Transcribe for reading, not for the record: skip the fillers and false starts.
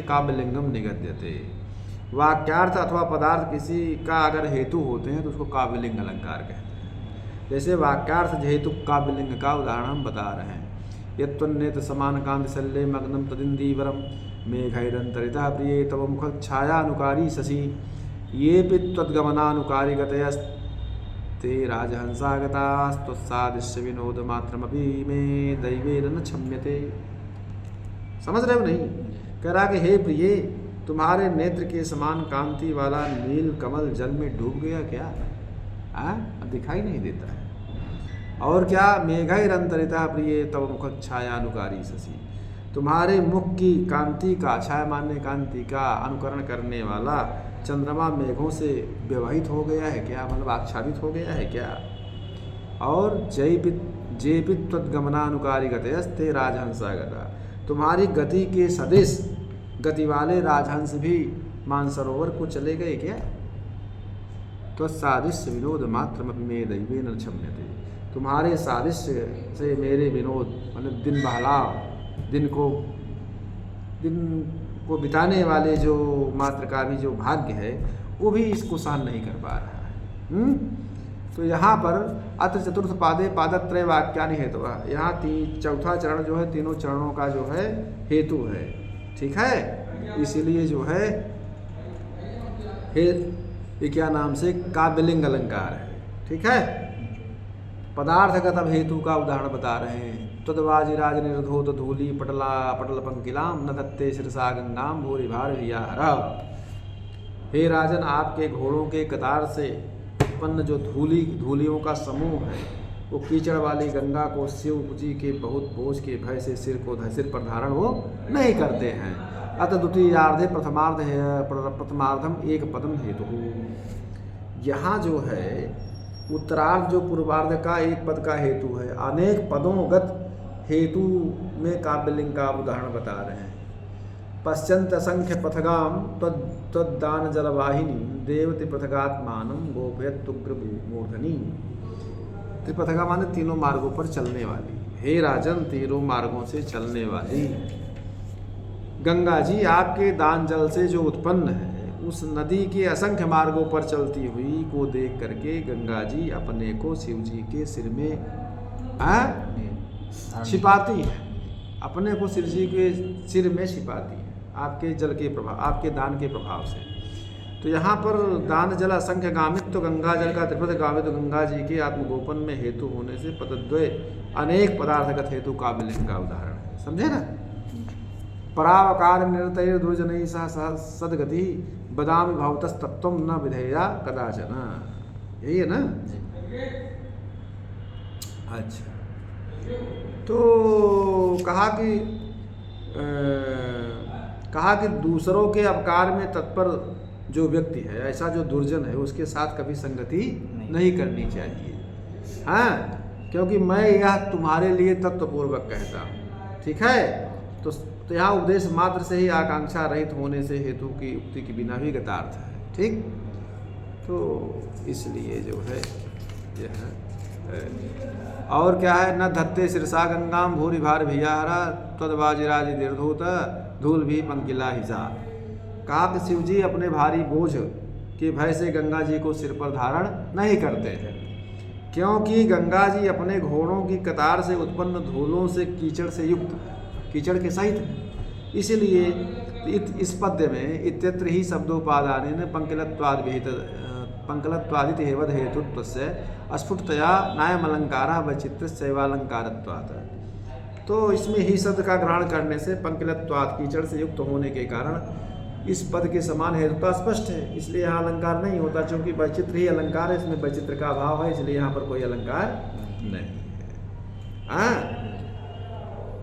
काव्यलिंगम निगद्यते। वाक्यार्थ अथवा पदार्थ किसी का अगर हेतु होते हैं तो उसको काव्यलिंग अलंकार कहते हैं। जैसे वाक्यार्थ हेतु काव्यलिंग का उदाहरण हम बता रहे हैं। यत्त्वन्नेत्र समान कांति शल्ये मग्नं तदिन्दीवरम मेघैरन्तरितः प्रिये तव मुख छायानुकारी शशि येऽपि त्वद्गमनानुकारी गतयस्ते राजहंसागतास्तत्सादृश्य विनोद मात्रमपि मे दैवेन न क्षम्यते। समझ रहे हो नहीं? कह रहा कि हे प्रिय, तुम्हारे नेत्र के समान कांति वाला नील कमल जल में डूब गया क्या? अब दिखाई नहीं देता है। और क्या? मेघैरन्तरितः प्रिय तव मुख छायानुकारी शशि, तुम्हारे मुख की कांति का, छाया मान्य कांति का अनुकरण करने वाला चंद्रमा मेघों से विवाहित हो गया है क्या? मतलब आच्छादित हो गया है क्या? और जेपि त्वद्गमनानुकारी गतयस्ते राजहंसागता, तुम्हारी गति के सदृश गति वाले राजहंस भी मानसरोवर को चले गए क्या? तो सादृश्य विनोद मात्र में दैवेन न क्षम्यते, तुम्हारे सादृश्य से मेरे विनोद मतलब दिन बहलाव, दिन को बिताने वाले जो मात्र का भी जो भाग्य है वो भी इसको सहन नहीं कर पा रहा है। तो यहाँ पर अत्र चतुर्थ पादे पादत्रय वाक्यानि हेतु, यहाँ चौथा चरण जो है तीनों चरणों का जो है हेतु है। ठीक है, इसीलिए जो है ये क्या नाम से काव्यलिंग अलंकार है। ठीक है, पदार्थगत अब हेतु का उदाहरण बता रहे हैं। तद्वाजिराज निर्धोत धूली पटल पंकिलाम न दत्ते शिरसा गंगाम भूरि भार हरा। हे राजन, आपके घोड़ों के कतार से उत्पन्न जो धूलियों का समूह है वो कीचड़ वाली गंगा को शिव जी के बहुत बोझ के भय से सिर पर धारण वो नहीं करते हैं। अतः द्वितीयार्धे प्रथमार्धम एक पदम हेतु। यहाँ जो है उत्तरार्ध जो पूर्वार्ध का एक पद का हेतु है, अनेक पदोंगत हेतु में काव्यलिंग का उदाहरण बता रहे हैं। पश्चंत असंख्य पथगाम तद्दान जलवाहिनी देव त्रिपथगात्मानं गोपयत उग्र मूर्धनी। त्रिपथगा माने तीनों मार्गों पर चलने वाली। हे राजन, तीनों मार्गों से चलने वाली गंगा जी आपके दान जल से जो उत्पन्न है उस नदी के असंख्य मार्गों पर चलती हुई को देख करके गंगा जी अपने को शिव जी के सिर में छिपाती है, अपने को शिव जी के सिर में छिपाती है आपके जल के प्रभाव, आपके दान के प्रभाव से। तो यहाँ पर दान जल असंख्य गामित्व गंगा जल का त्रिपथ गामित्व गंगा जी के आत्मगोपन में हेतु होने से पदद्वय अनेक पदार्थगत हेतु काव्यलिंग का उदाहरण है। समझे ना? परावकार निरतैर दुर्जनैः सह सद्गति बदामि भवतस्तत्त्वं न विधेया कदाचन। यही है ना? अच्छा, तो कहा कि दूसरों के अपकार में तत्पर जो व्यक्ति है, ऐसा जो दुर्जन है, उसके साथ कभी संगति नहीं करनी चाहिए। हाँ, क्योंकि मैं यह तुम्हारे लिए तत्वपूर्वक कहता हूँ। ठीक है, तो यहाँ उपदेश मात्र से ही आकांक्षा रहित होने से हेतु की उक्ति के बिना भी गतार्थ है। ठीक, तो इसलिए जो है यह और क्या है? न धत्ते शिरसा गंगाम भूरि भार भियाहरा तद्वाजिराज निर्धूत धूल भी पंकिला हिजा। कहा कि शिव जी अपने भारी बोझ के भय से गंगा जी को सिर पर धारण नहीं करते हैं, क्योंकि गंगा जी अपने घोड़ों की कतार से उत्पन्न धूलों से कीचड़ से युक्त, कीचड़ के सहित। इसलिए इस पद्य में इत्यत्र ही शब्दोपादानेन पंकलत्वादित हेवद हेतुत्वस्य अस्फुटतया नायमलंकारः वैचित्र्यस्यैवालंकारत्वात्। तो इसमें ही शब्द का ग्रहण करने से पंकलत्वात् कीचड़ से युक्त होने के कारण इस पद के समान हेतुता स्पष्ट है, इसलिए यहाँ अलंकार नहीं होता। क्योंकि वैचित्र ही अलंकार है, इसमें वैचित्र का अभाव है, इसलिए यहाँ पर कोई अलंकार नहीं है।